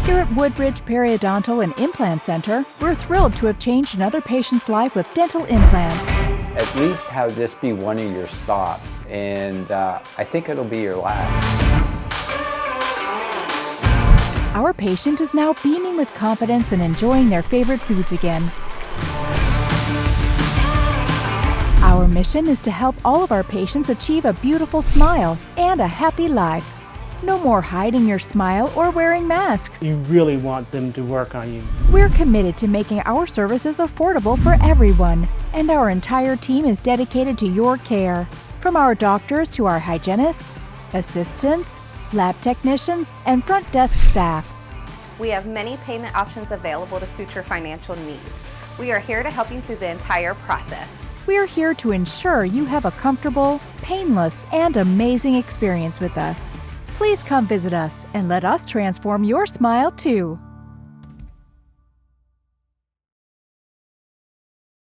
Here at Woodbridge Periodontal and Implant Center, we're thrilled to have changed another patient's life with dental implants. At least have this be one of your stops, and I think it'll be your last. Our patient is now beaming with confidence and enjoying their favorite foods again. Our mission is to help all of our patients achieve a beautiful smile and a happy life. No more hiding your smile or wearing masks. You really want them to work on you. We're committed to making our services affordable for everyone, and our entire team is dedicated to your care. From our doctors to our hygienists, assistants, lab technicians, and front desk staff. We have many payment options available to suit your financial needs. We are here to help you through the entire process. We're here to ensure you have a comfortable, painless, and amazing experience with us. Please come visit us and let us transform your smile too.